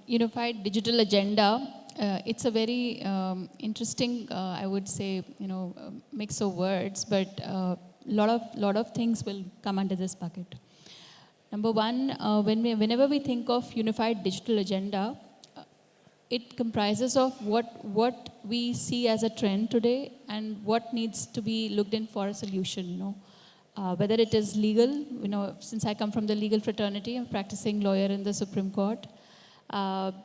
unified digital agenda, it's a very interesting, I would say, mix of words, but lot of things will come under this bucket. Number one, whenever we think of unified digital agenda, it comprises of what we see as a trend today and what needs to be looked in for a solution. Whether it is legal, since I come from the legal fraternity, I'm a practicing lawyer in the Supreme Court.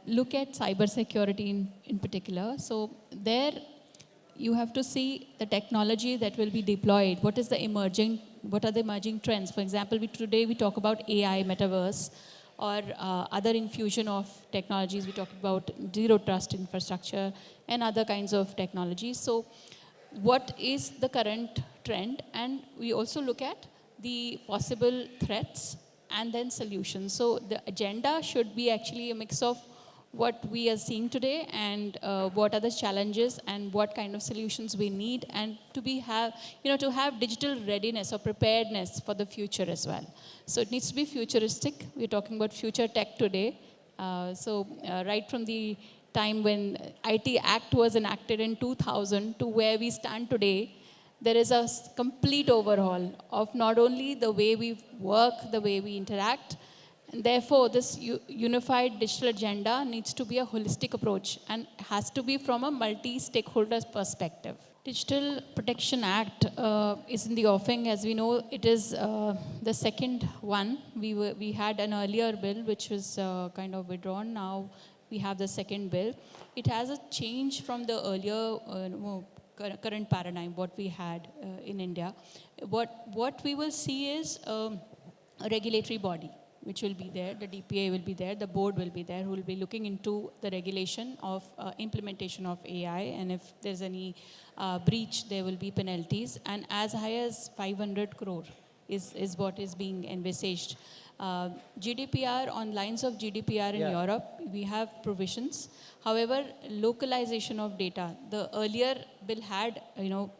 Look at cybersecurity in particular. So there, you have to see the technology that will be deployed. What are the emerging trends? For example, today we talk about AI, metaverse, or other infusion of technologies. We talk about zero trust infrastructure and other kinds of technologies. So what is the current trend? And we also look at the possible threats and then solutions. So the agenda should be actually a mix of what we are seeing today and what are the challenges and what kind of solutions we need, and to have digital readiness or preparedness for the future as well. So it needs to be futuristic. We're talking about future tech today. Right from the time when IT Act was enacted in 2000 to where we stand today, there is a complete overhaul of not only the way we work, the way we interact, and therefore this unified digital agenda needs to be a holistic approach and has to be from a multi-stakeholder perspective. Digital Protection Act is in the offing. As we know, it is the second one. We had an earlier bill which was kind of withdrawn. Now we have the second bill. It has a change from the earlier current paradigm, what we had in India. What we will see is a regulatory body which will be there. The DPA will be there. The board will be there, who will be looking into the regulation of implementation of AI. And if there's any breach, there will be penalties. And as high as 500 crore is what is being envisaged. GDPR, on lines of GDPR in Europe, we have provisions. However, localization of data, the earlier bill had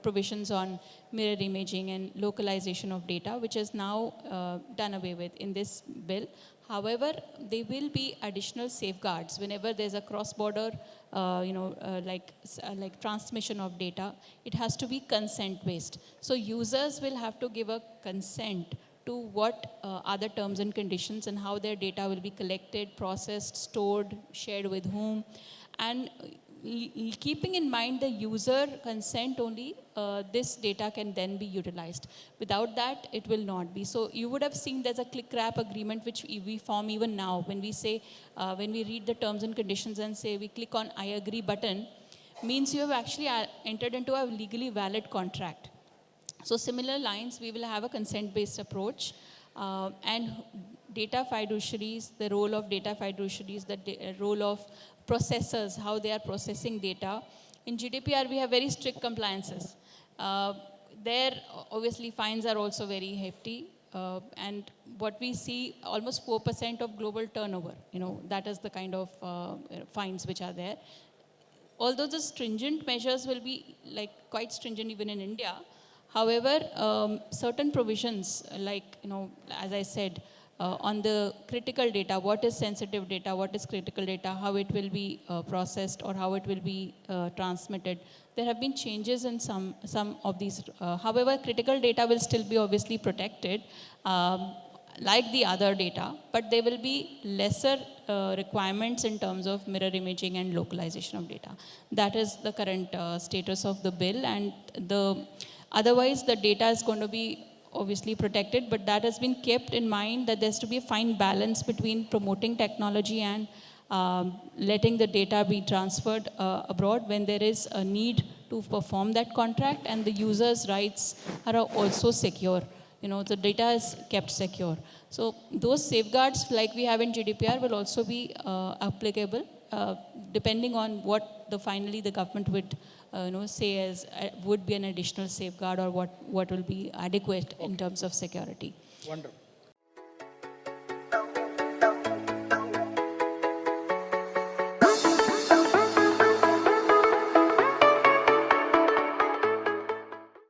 provisions on mirror imaging and localization of data, which is now done away with in this bill. However, there will be additional safeguards whenever there's a cross-border, like transmission of data. It has to be consent-based. So users will have to give a consent to what are the terms and conditions and how their data will be collected, processed, stored, shared with whom. And keeping in mind the user consent only, this data can then be utilized. Without that, it will not be. So you would have seen there's a click-wrap agreement which we form even now. When we say, when we read the terms and conditions and say we click on I agree button, means you have actually entered into a legally valid contract. So similar lines, we will have a consent-based approach, and data fiduciaries, the role of data fiduciaries, the role of processors, how they are processing data. In GDPR, we have very strict compliances. There, obviously, fines are also very hefty. And what we see, almost 4% of global turnover, that is the kind of fines which are there. Although the stringent measures will be quite stringent even in India, however, certain provisions, as I said, on the critical data, what is sensitive data, what is critical data, how it will be processed or how it will be transmitted. There have been changes in some of these. However, critical data will still be obviously protected, like the other data, but there will be lesser requirements in terms of mirror imaging and localization of data. That is the current status of the bill, and otherwise the data is going to be obviously protected, but that has been kept in mind that there's to be a fine balance between promoting technology and letting the data be transferred abroad when there is a need to perform that contract and the user's rights are also secure. The data is kept secure. So those safeguards like we have in GDPR will also be applicable depending on what finally the government would say as would be an additional safeguard or what will be adequate in terms of security. Wonderful.